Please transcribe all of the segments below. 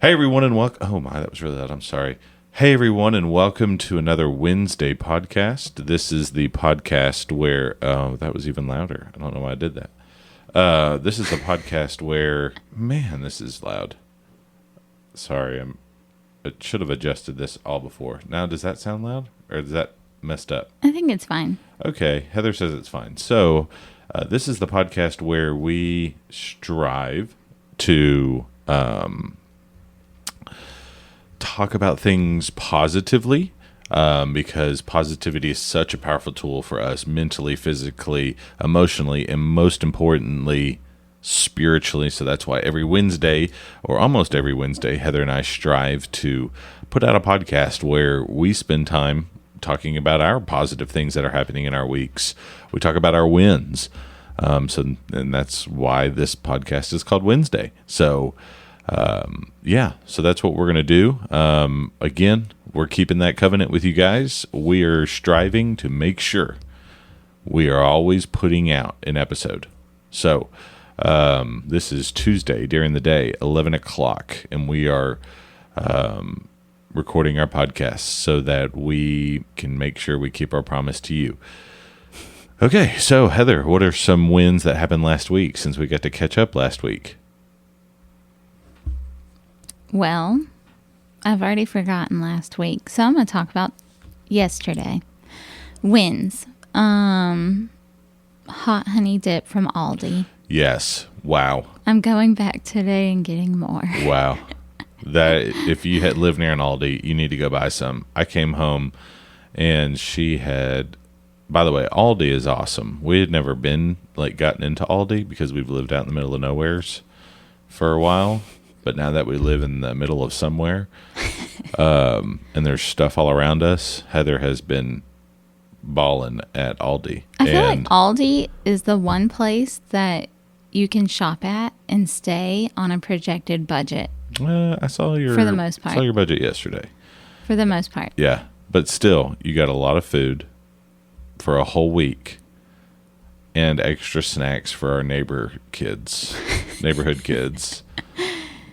Hey everyone, and welcome. Oh my, that was really loud. I'm sorry. Hey everyone, and welcome to another Wednesday podcast. This is the podcast where that was even louder. I don't know why I did that. This is the podcast where, man, this is loud. Sorry, I should have adjusted this all before. Now, does that sound loud, or is that messed up? I think it's fine. Okay, Heather says it's fine. So, this is the podcast where we strive to talk about things positively, because positivity is such a powerful tool for us mentally, physically, emotionally, and most importantly, spiritually. So that's why every Wednesday, or almost every Wednesday, Heather and I strive to put out a podcast where we spend time talking about our positive things that are happening in our weeks. We talk about our wins. And that's why this podcast is called Wednesday. So, so that's what we're going to do. Again, we're keeping that covenant with you guys. We are striving to make sure we are always putting out an episode. So, this is Tuesday during the day, 11 o'clock, and we are, recording our podcast so that we can make sure we keep our promise to you. Okay. So Heather, what are some wins that happened last week since we got to catch up last week? Well, I've already forgotten last week, so I'm going to talk about yesterday. Wins. Hot honey dip from Aldi. Yes. Wow. I'm going back today and getting more. Wow. That if you had lived near an Aldi, you need to go buy some. I came home and she had, by the way, Aldi is awesome. We had never gotten into Aldi because we've lived out in the middle of nowheres for a while. But now that we live in the middle of somewhere, and there's stuff all around us, Heather has been balling at Aldi. I feel like Aldi is the one place that you can shop at and stay on a projected budget. I saw for the most part. Saw your budget yesterday. For the most part. Yeah, but still, you got a lot of food for a whole week, and extra snacks for our neighborhood kids.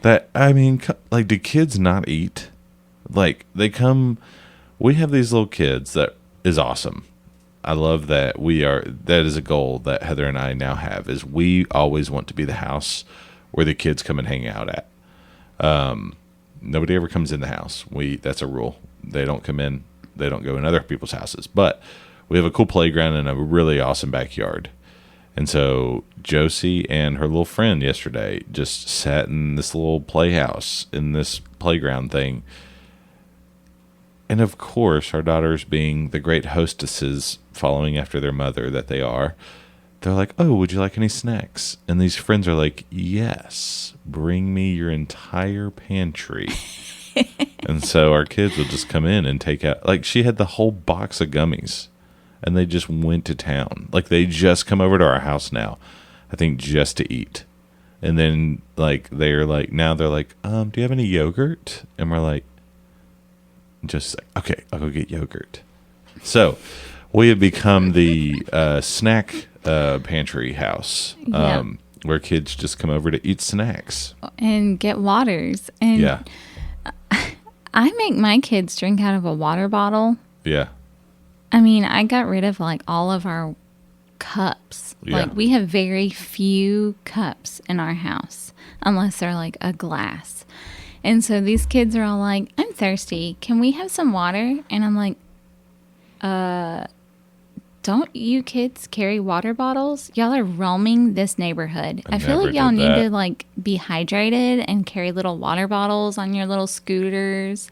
That, I mean, like, do kids not eat? Like, they come, we have these little kids that is awesome. I love that that is a goal that Heather and I now have, is we always want to be the house where the kids come and hang out at. Nobody ever comes in the house. That's a rule. They don't come in, they don't go in other people's houses, but we have a cool playground and a really awesome backyard. And so Josie and her little friend yesterday just sat in this little playhouse in this playground thing. And of course, our daughters, being the great hostesses following after their mother that they are, they're like, "Oh, would you like any snacks?" And these friends are like, "Yes, bring me your entire pantry." And so our kids will just come in and take out, like, she had the whole box of gummies. And they just went to town. Like, they just come over to our house now, I think, just to eat. And then, like, they're like, do you have any yogurt? And we're like, just like, okay, I'll go get yogurt. So we have become the snack pantry house, where kids just come over to eat snacks. And get waters. And yeah. I make my kids drink out of a water bottle. Yeah. I mean, I got rid of, like, all of our cups. Yeah. Like, we have very few cups in our house, unless they're, like, a glass. And so these kids are all like, "I'm thirsty. Can we have some water?" And I'm like, don't you kids carry water bottles? Y'all are roaming this neighborhood. I feel like y'all need to, like, be hydrated and carry little water bottles on your little scooters.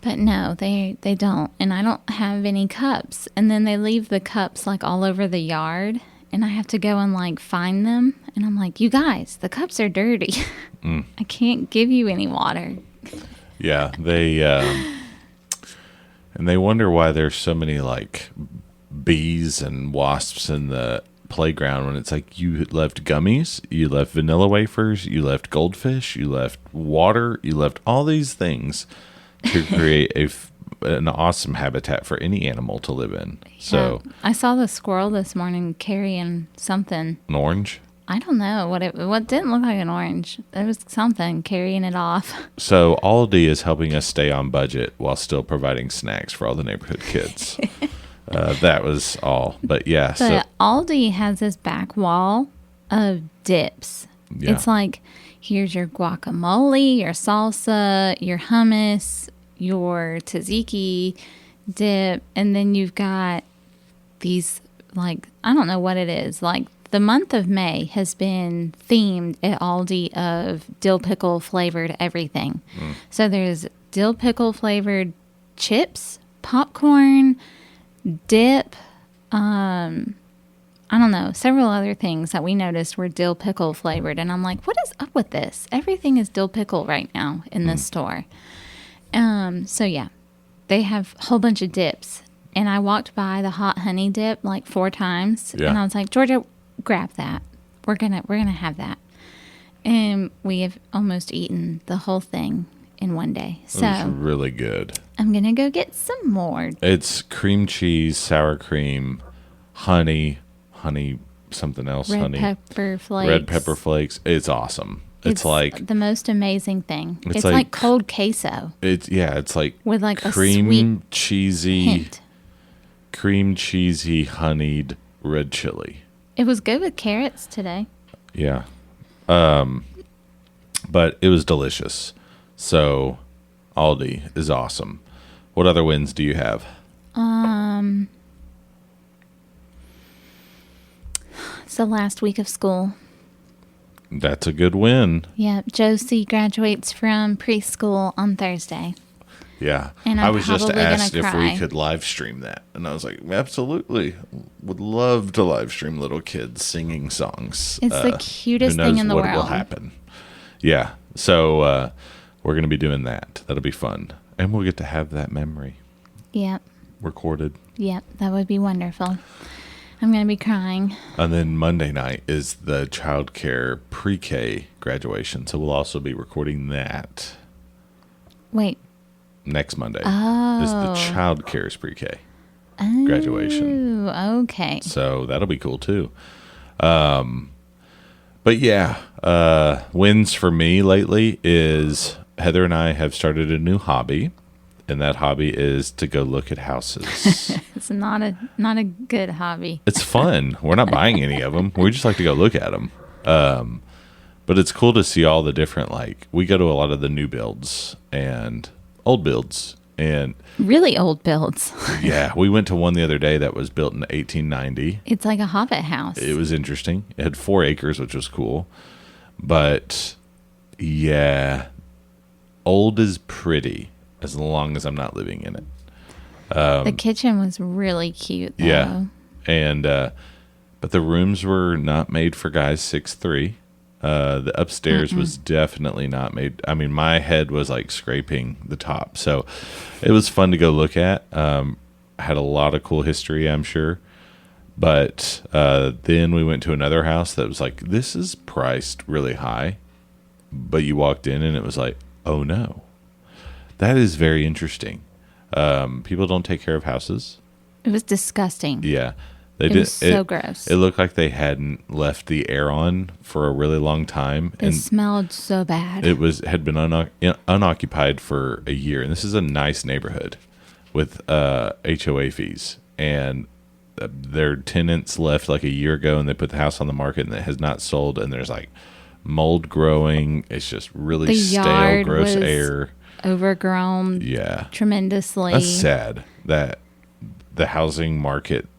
But no, they don't. And I don't have any cups. And then they leave the cups, like, all over the yard. And I have to go and, like, find them. And I'm like, "You guys, the cups are dirty. I can't give you any water." Yeah, they and they wonder why there's so many, like, bees and wasps in the playground when it's like, you left gummies, you left vanilla wafers, you left goldfish, you left water, you left all these things to create an awesome habitat for any animal to live in. So I saw the squirrel this morning carrying something. An orange? I don't know what didn't look like an orange. It was something carrying it off. So Aldi is helping us stay on budget while still providing snacks for all the neighborhood kids. That was all. But yeah. But Aldi has this back wall of dips. Yeah. It's like, here's your guacamole, your salsa, your hummus, your tzatziki dip, and then you've got these, like, I don't know what it is. Like, the month of May has been themed at Aldi of dill pickle flavored everything. So there's dill pickle flavored chips, popcorn, dip, I don't know, several other things that we noticed were dill pickle flavored. And I'm like, what is up with this? Everything is dill pickle right now in this store. So yeah, they have a whole bunch of dips. And I walked by the hot honey dip like 4 times. Yeah. And I was like, Georgia, grab that. We're gonna have that. And we have almost eaten the whole thing in one day. So it's really good. I'm gonna go get some more. It's cream cheese, sour cream, honey, something else, Red honey. pepper flakes. Red pepper flakes. It's awesome. It's like the most amazing thing. It's like like cold queso it's like with like a cream sweet cheesy hint. cream cheesy honeyed red chili. It was good with carrots today. Yeah. But it was delicious. So Aldi is awesome. What other wins do you have? It's the last week of school. That's a good win. Yeah, Josie graduates from preschool on Thursday. Yeah. And I I'm was just probably gonna asked if cry. we could live stream that. And I was like, absolutely. Would love to live stream little kids singing songs. It's the cutest who knows thing in the what world. will happen. Yeah. So we're going to be doing that. That'll be fun. And we'll get to have that memory Yep. recorded. Yep. That would be wonderful. I'm going to be crying. And then Monday night is the childcare pre-K graduation. So we'll also be recording that Wait. next Monday. Oh. Is the childcare's pre-K graduation. Oh, okay. So that'll be cool too. But yeah, wins for me lately is Heather and I have started a new hobby, and that hobby is to go look at houses. It's not a good hobby. It's fun. We're not buying any of them. We just like to go look at them. But it's cool to see all the different, like, we go to a lot of the new builds and old builds. And Really old builds. yeah, we went to one the other day that was built in 1890. It's like a hobbit house. It was interesting. It had 4 acres, which was cool. But yeah, old is pretty as long as I'm not living in it. The kitchen was really cute, though. Yeah. And but the rooms were not made for guys 6'3". The upstairs was definitely not made. I mean, my head was like scraping the top. So it was fun to go look at. Had a lot of cool history, I'm sure. But then we went to another house that was like, this is priced really high. But you walked in and it was like, oh no. That is very interesting. People don't take care of houses. It was disgusting. Yeah. It was so gross. It looked like they hadn't left the air on for a really long time. It smelled so bad. It had been unoccupied for a year. And this is a nice neighborhood with HOA fees. And their tenants left like a year ago, and they put the house on the market, and it has not sold. And there's like mold growing. It's just really The stale, yard gross was air. Overgrown. Yeah. Tremendously. That's sad that the housing market.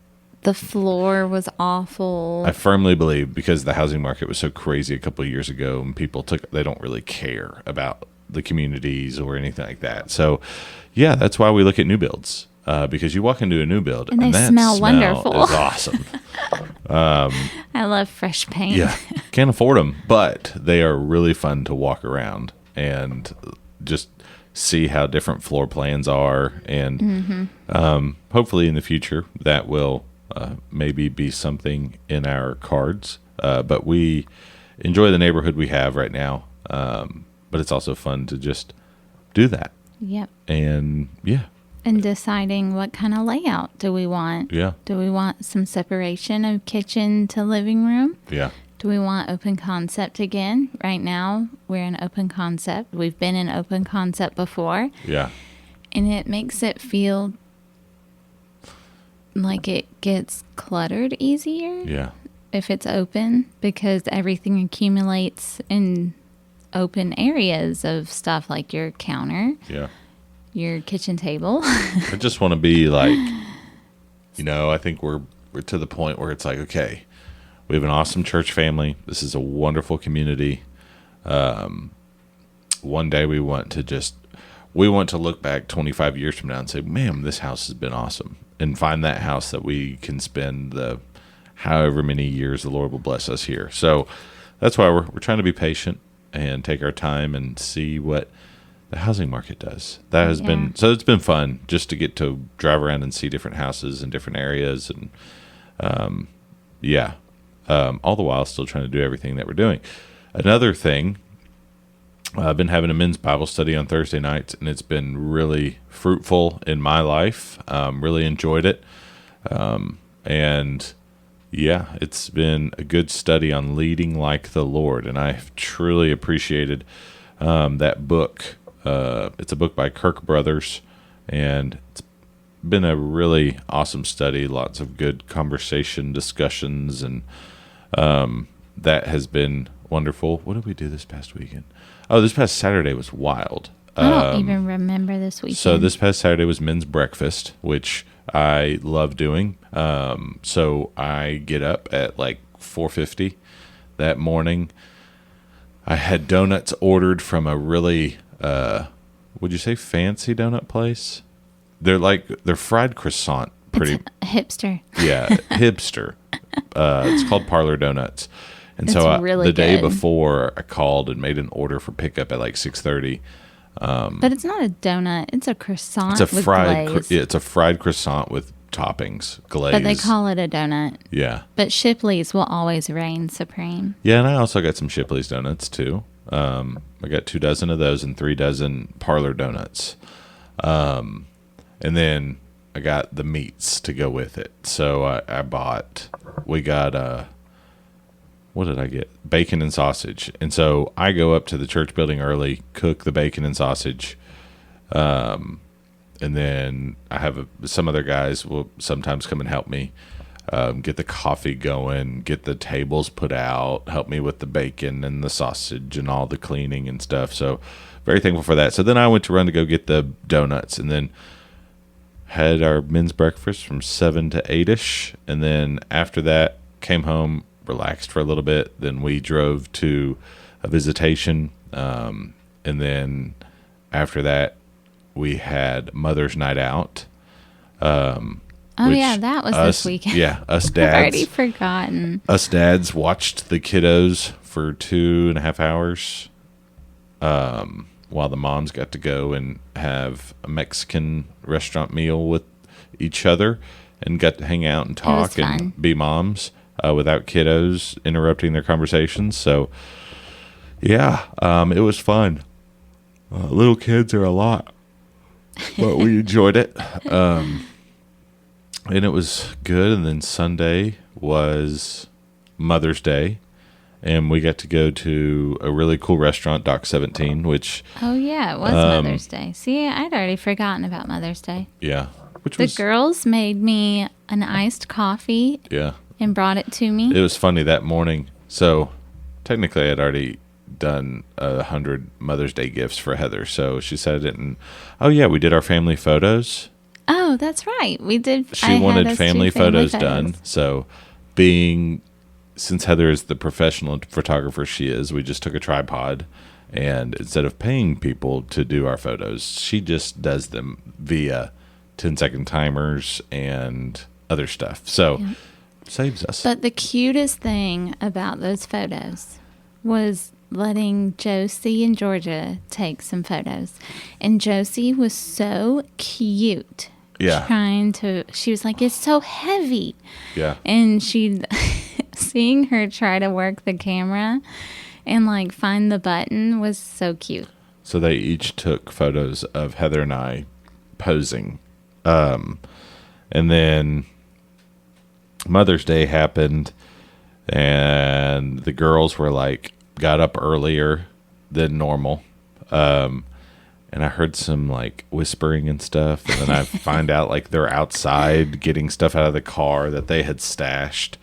The floor was awful. I firmly believe because the housing market was so crazy a couple of years ago, and people they don't really care about the communities or anything like that. So, yeah, that's why we look at new builds because you walk into a new build and they that smell wonderful. Is awesome. I love fresh paint. Yeah, can't afford them, but they are really fun to walk around and just see how different floor plans are, and hopefully in the future that will. Maybe be something in our cards. But we enjoy the neighborhood we have right now. But it's also fun to just do that. Yep. And yeah. And deciding what kind of layout do we want. Yeah. Do we want some separation of kitchen to living room? Yeah. Do we want open concept again? Right now, we're in open concept. We've been in open concept before. Yeah. And it makes it feel like it gets cluttered easier. Yeah. If it's open, because everything accumulates in open areas of stuff like your counter. Yeah. Your kitchen table. I just want to be like, I think we're to the point where it's like, okay, we have an awesome church family. This is a wonderful community. One day we want to look back 25 years from now and say, man, this house has been awesome. And find that house that we can spend the however many years the Lord will bless us here. So that's why we're trying to be patient and take our time and see what the housing market does. That has been, so it's been fun just to get to drive around and see different houses in different areas. And all the while still trying to do everything that we're doing. Another thing, I've been having a men's Bible study on Thursday nights, and it's been really fruitful in my life. Really enjoyed it. It's been a good study on leading like the Lord, and I've truly appreciated that book. It's a book by Kirk Brothers, and it's been a really awesome study. Lots of good conversation, discussions, and that has been wonderful. What did we do this past weekend? Oh, this past Saturday was wild. I don't even remember this weekend. So this past Saturday was men's breakfast, which I love doing. So I get up at like 4:50 that morning. I had donuts ordered from a really, would you say fancy donut place? They're fried croissant. Pretty it's hipster. Yeah, hipster. It's called Parlor Donuts. And it's so really the day good. before I called and made an order for pickup at like 6:30. But it's not a donut. It's a croissant It's a with fried glaze. it's a fried croissant with toppings, glaze. But they call it a donut. Yeah. But Shipley's will always reign supreme. Yeah, and I also got some Shipley's donuts too. I got 2 dozen of those and 3 dozen Parlor Donuts. And then I got the meats to go with it. So we got what did I get? Bacon and sausage. And so I go up to the church building early, cook the bacon and sausage. And then I have some other guys will sometimes come and help me get the coffee going, get the tables put out, help me with the bacon and the sausage and all the cleaning and stuff. So very thankful for that. So then I went to run to go get the donuts, and then had our men's breakfast from 7 to 8ish. And then after that, came home, relaxed for a little bit. Then we drove to a visitation. And then after that, we had Mother's Night Out. That was this weekend. Yeah, us dads. I've already forgotten. Us dads watched the kiddos for 2.5 hours, while the moms got to go and have a Mexican restaurant meal with each other and got to hang out and talk and be moms without kiddos interrupting their conversations. So, yeah, it was fun. Little kids are a lot, but we enjoyed it. And it was good. And then Sunday was Mother's Day, and we got to go to a really cool restaurant, Dock 17, which... Oh, yeah, it was Mother's Day. See, I'd already forgotten about Mother's Day. Yeah. The girls made me an iced coffee. Yeah. And brought it to me. It was funny that morning. So technically I had already done 100 Mother's Day gifts for Heather. So she said it didn't... Oh, yeah, we did our family photos. Oh, that's right. We did. She wanted family photos done. So since Heather is the professional photographer she is, we just took a tripod, and instead of paying people to do our photos, she just does them via 10-second timers and other stuff. So saves us. But the cutest thing about those photos was letting Josie and Georgia take some photos. And Josie was so cute. Yeah. She was like, it's so heavy. Yeah. And seeing her try to work the camera and like find the button was so cute. So they each took photos of Heather and I posing. And then Mother's Day happened, and the girls were like got up earlier than normal. And I heard some like whispering and stuff, and then I find out like they're outside getting stuff out of the car that they had stashed,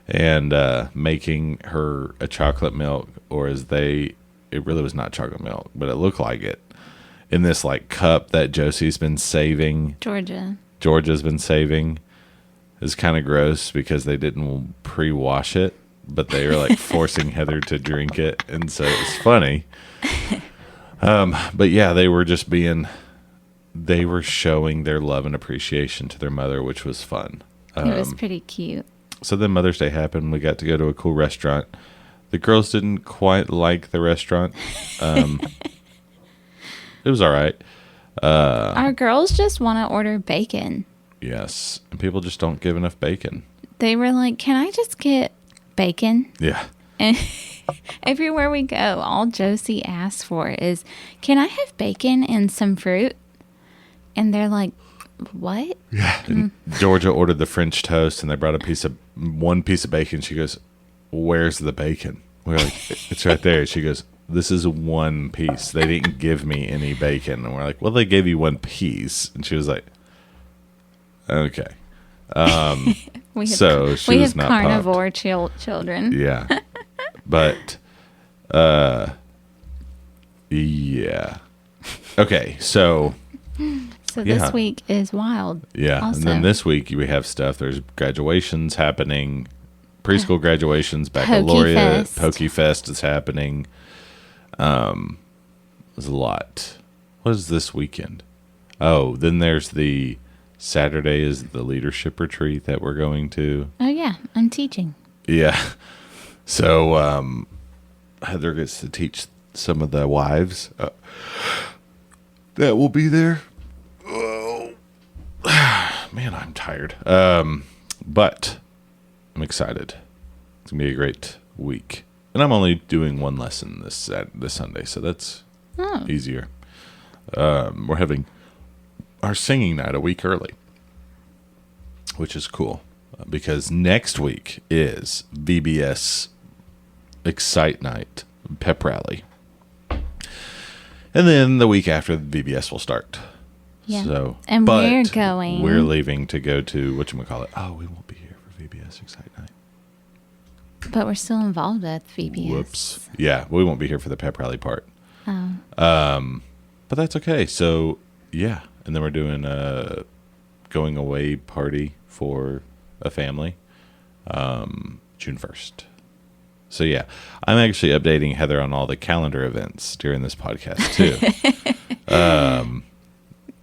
and making her a chocolate milk, or it really was not chocolate milk, but it looked like it, in this like cup that Josie's been saving. Georgia's been saving. It's kind of gross because they didn't pre-wash it, but they were like forcing Heather to drink it, and so it was funny. But yeah, they were showing their love and appreciation to their mother, which was fun. It was pretty cute. So then Mother's Day happened. We got to go to a cool restaurant. The girls didn't quite like the restaurant. It was all right. Our girls just want to order bacon. Yes. And people just don't give enough bacon. They were like, can I just get bacon? Yeah. And everywhere we go, all Josie asks for is, can I have bacon and some fruit? And they're like, what? Yeah. And Georgia ordered the French toast, and they brought one piece of bacon. She goes, where's the bacon? We're like, it's right there. She goes, this is one piece. They didn't give me any bacon. And we're like, well, they gave you one piece. And she was like, okay. We have carnivore children. Yeah. But, yeah. Okay, so this week is wild. Yeah, also. And then this week we have stuff. There's graduations happening, preschool graduations, baccalaureate, Pokey Fest is happening. There's a lot. What is this weekend? Oh, then there's the Saturday is the leadership retreat that we're going to. Oh yeah, I'm teaching. Yeah. So Heather gets to teach some of the wives that will be there. Oh, man, I'm tired. But I'm excited. It's gonna be a great week, and I'm only doing one lesson this Sunday, so that's easier. We're having our singing night a week early, which is cool because next week is VBS Excite Night pep rally, and then the week after the VBS will start. Yeah. So, and we're leaving to go to whatchamacallit. Oh, we won't be here for VBS Excite Night. But we're still involved with VBS. Whoops. Yeah, we won't be here for the pep rally part. Oh. But that's okay. So yeah, and then we're doing a going away party for a family, June 1st. So yeah, I'm actually updating Heather on all the calendar events during this podcast too.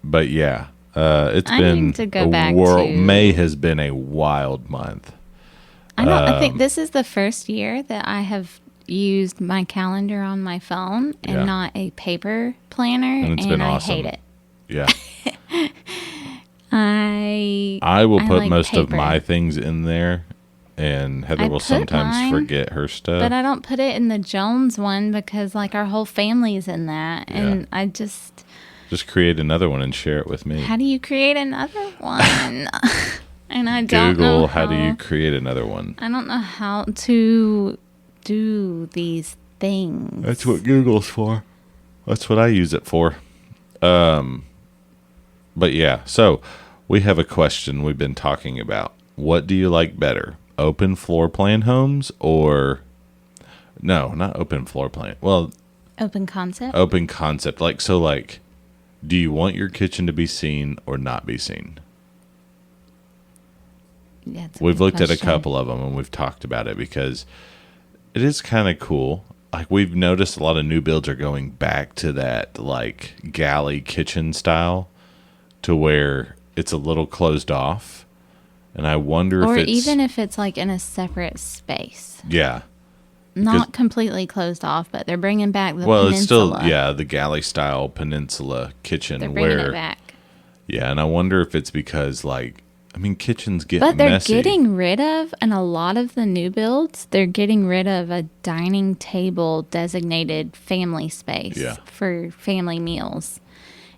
But yeah, it's been to go back to May has been a wild month. I think this is the first year that I have used my calendar on my phone and not a paper planner, and it's been awesome. I hate it. Yeah. I will put like most paper. of my things in there, and Heather will sometimes forget her stuff. But I don't put it in the Jones one because like our whole family is in that, and I just create another one and share it with me. How do you create another one? And I don't Google know how do you create another one. I don't know how to do these things. That's what Google's for. That's what I use it for. But yeah, so we have a question we've been talking about. What do you like better? Open floor plan homes or no, not open floor plan. Well, open concept. Open concept. Like do you want your kitchen to be seen or not be seen? Yeah, we've looked at a couple of them and we've talked about it because it is kind of cool. Like we've noticed a lot of new builds are going back to that like galley kitchen style to where it's a little closed off. And I wonder or if it's... even if it's like in a separate space. Yeah. Not completely closed off, but they're bringing back the peninsula. It's still, the galley style peninsula kitchen. They're bringing it back. Yeah, and I wonder if it's because kitchens get messy. But they're messy. getting rid of, and a lot of the new builds, they're getting rid of a dining table designated family space for family meals.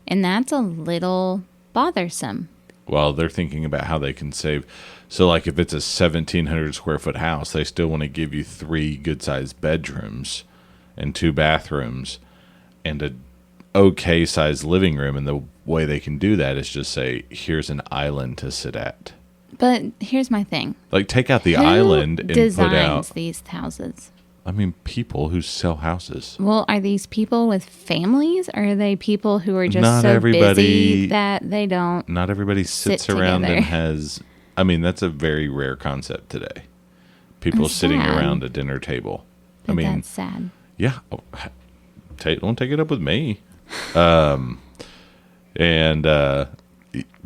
And that's a little bothersome while they're thinking about how they can save. So, like, if it's a 1,700 square foot house, they still want to give you 3 good sized bedrooms and 2 bathrooms and a okay sized living room. And the way they can do that is just say, here's an island to sit at. But here's my thing. Like, take out the Who island and designs put out these houses? I mean, people who sell houses. Well, are these people with families, or are they people who are just Not so everybody, busy that they don't? Not everybody sits around and has. I mean, that's a very rare concept today. People That's sitting sad. around a dinner table. But I mean, that's sad. yeah. Don't take it up with me.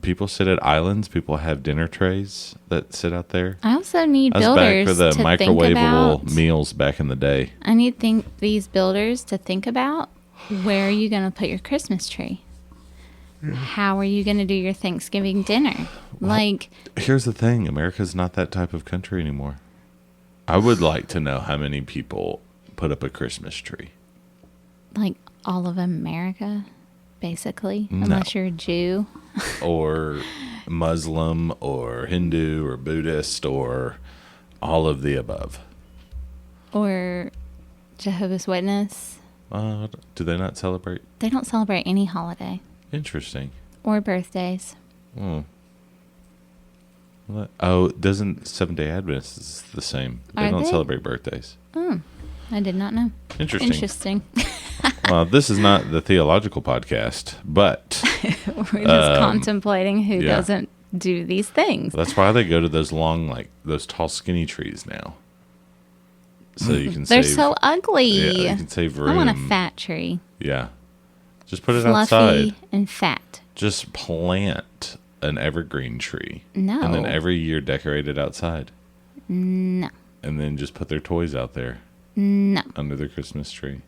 People sit at islands. People have dinner trays that sit out there. I also need I was back builders for the to think microwavable about. meals back in the day. I need these builders to think about, where are you going to put your Christmas tree? How are you going to do your Thanksgiving dinner? Like, Here's the thing. America's not that type of country anymore. I would like to know how many people put up a Christmas tree. all of America, basically, No. unless you're a Jew. Or Muslim or Hindu or Buddhist or all of the above. Or Jehovah's Witness. Do they not celebrate? They don't celebrate any holiday Interesting. or birthdays. Oh. Doesn't Seventh-day Adventists the same? They Are don't they? celebrate birthdays. I did not know. Interesting. Well, this is not the theological podcast, but We're just contemplating who yeah. doesn't do these things. that's why they go to those long, those tall, skinny trees now. So you can They're save. so ugly. Yeah, you can save room. I want a fat tree. Yeah. Just put it Fluffy outside. and fat. Just plant an evergreen tree. No. And then every year decorate it outside. No. And then just put their toys out there. No. Under the Christmas tree.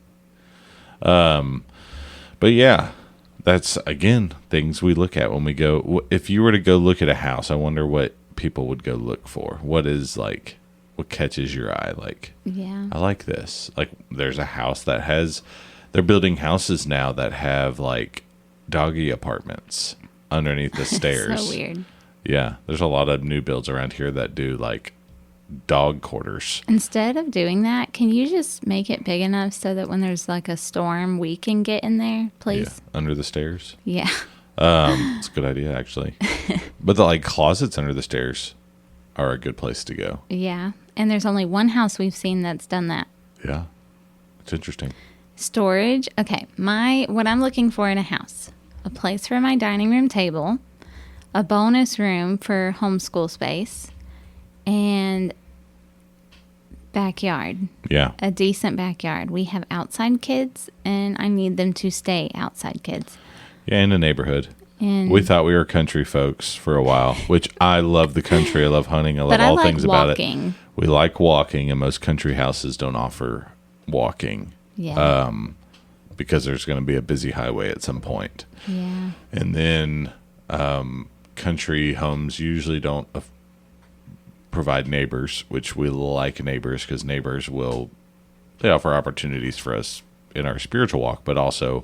But yeah, that's, again, things we look at when we go. If you were to go look at a house, I wonder what people would go look for. What catches your eye? Yeah. I like this. There's a house that they're building houses now that have doggy apartments underneath the stairs. So weird. Yeah. There's a lot of new builds around here that do dog quarters. Instead of doing that, can you just make it big enough so that when there's a storm, we can get in there, please? Yeah. Under the stairs. Yeah. It's a good idea, actually. But the closets under the stairs are a good place to go. Yeah. And there's only one house we've seen that's done that. Yeah. It's interesting. Storage. Okay. What I'm looking for in a house, a place for my dining room table, a bonus room for homeschool space, and backyard. Yeah. A decent backyard. We have outside kids, and I need them to stay outside kids. Yeah, in a neighborhood. And We thought we were country folks for a while, which I love the country. I love hunting. I love all things about it. We like walking, and most country houses don't offer walking. Yeah. Because there's going to be a busy highway at some point. Yeah. And then country homes usually don't provide neighbors, which we like neighbors because neighbors they offer opportunities for us in our spiritual walk, but also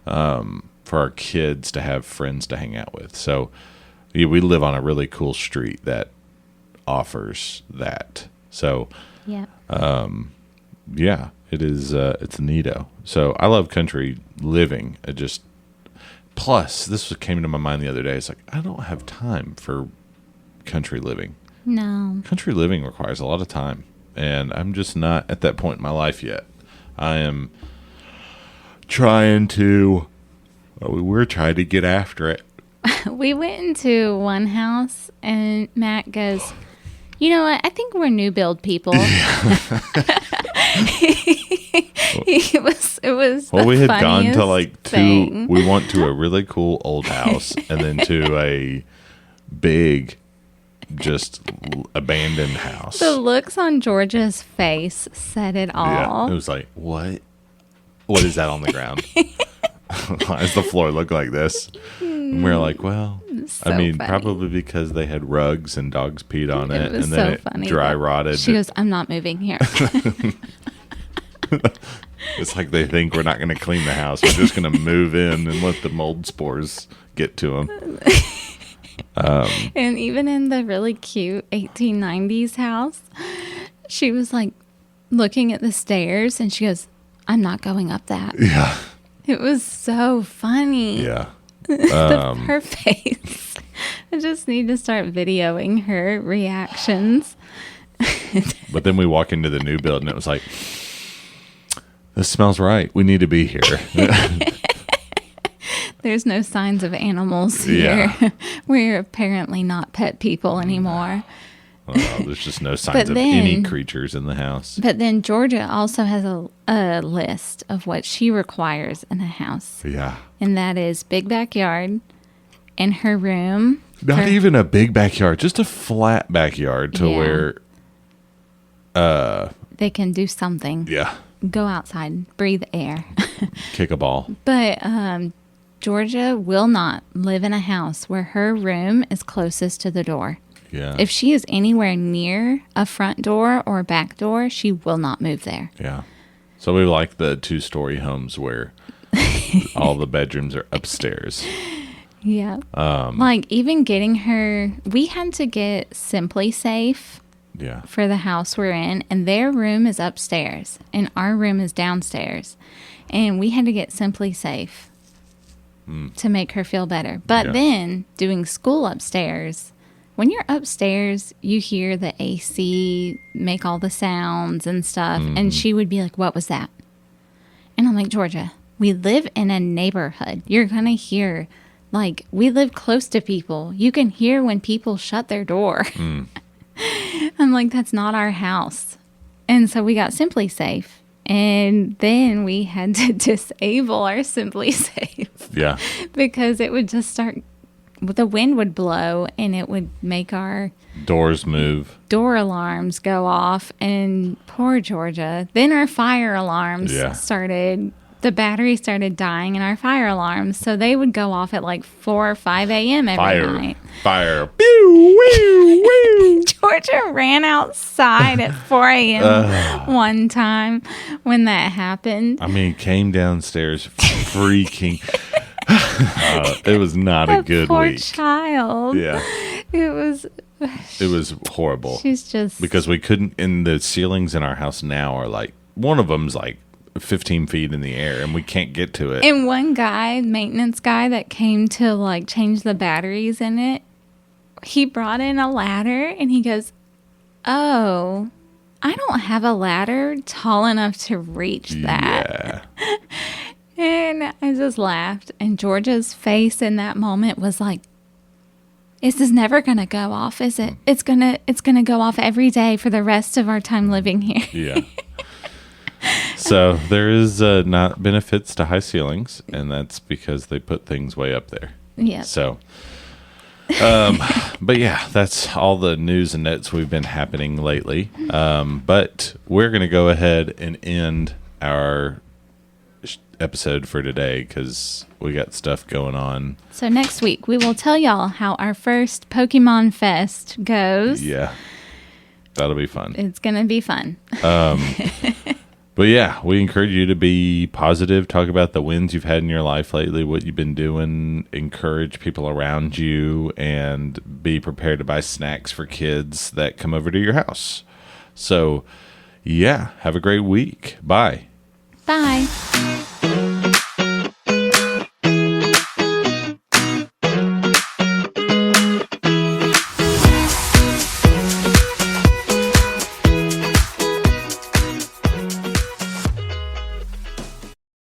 for our kids to have friends to hang out with. So we live on a really cool street that offers that. So Yeah. yeah, it is. It's neato. So I love country living. Plus, this came to my mind the other day. It's I don't have time for country living. No. Country living requires a lot of time, and I'm just not at that point in my life yet. I am trying to. We're trying to get after it. We went into one house, and Matt goes, "You know what? I think we're new build people." It was. Well, we had gone to thing. we went to a really cool old house, and then to a big, just abandoned house. The looks on Georgia's face said it all. Yeah, it was what? What is that on the ground? Why does the floor look like this? And we were well, So I mean, funny. probably because they had rugs and dogs peed on it, was and then so it funny dry that rotted. She goes, "I'm not moving here." It's they think we're not going to clean the house. We're just going to move in and let the mold spores get to them. And even in the really cute 1890s house, she was like looking at the stairs and she goes, I'm not going up that. Yeah. It was so funny. Yeah. Her face. I just need to start videoing her reactions. But then we walk into the new build and it was like, this smells right. We need to be here. There's no signs of animals here. Yeah. We're apparently not pet people anymore. Well, there's just no signs of any creatures in the house. But then Georgia also has a list of what she requires in a house. Yeah. And that is big backyard in her room. Not even a big backyard, just a flat backyard to where they can do something. Yeah. Go outside, breathe air. Kick a ball. But Georgia will not live in a house where her room is closest to the door. Yeah. If she is anywhere near a front door or a back door, she will not move there. Yeah. So we like the 2-story homes where all the bedrooms are upstairs. Yeah. Like even getting her, we had to get Simply Safe for the house we're in, and their room is upstairs and our room is downstairs. And we had to get Simply Safe to make her feel better. But then doing school upstairs, when you're upstairs, you hear the AC make all the sounds and stuff. And she would be like, what was that? And I'm like, Georgia, we live in a neighborhood. You're going to hear, like, we live close to people. You can hear when people shut their door. I'm like, that's not our house. And so we got Simply Safe. And then we had to disable our Simply Safe. Yeah. Because it would just start, the wind would blow and it would make our doors move. Door alarms go off. And poor Georgia. Then our fire alarms started, the battery started dying in our fire alarms. So they would go off at like 4 or 5 a.m. every night. Fire. Pew, wee, wee. Georgia ran outside at 4 a.m. one time when that happened. I mean, came downstairs freaking. It was not a good poor week. Child. Yeah. It was horrible. She's just. Because we couldn't, and the ceilings in our house now are like, one of them's like 15 feet in the air and we can't get to it. And one guy, maintenance guy that came to like change the batteries in it, he brought in a ladder and he goes, oh, I don't have a ladder tall enough to reach that. Yeah. And I just laughed. And Georgia's face in that moment was like, is this never going to go off? Is it? It's gonna go off every day for the rest of our time living here. Yeah. So there is not benefits to high ceilings, and that's because they put things way up there. Yeah. So, but yeah, that's all the news and notes we've been happening lately. But we're going to go ahead and end our episode for today because we got stuff going on. So next week we will tell y'all how our first Pokemon Fest goes. Yeah. That'll be fun. It's going to be fun. But yeah, we encourage you to be positive, talk about the wins you've had in your life lately, what you've been doing, encourage people around you, and be prepared to buy snacks for kids that come over to your house. So, yeah, have a great week. Bye. Bye.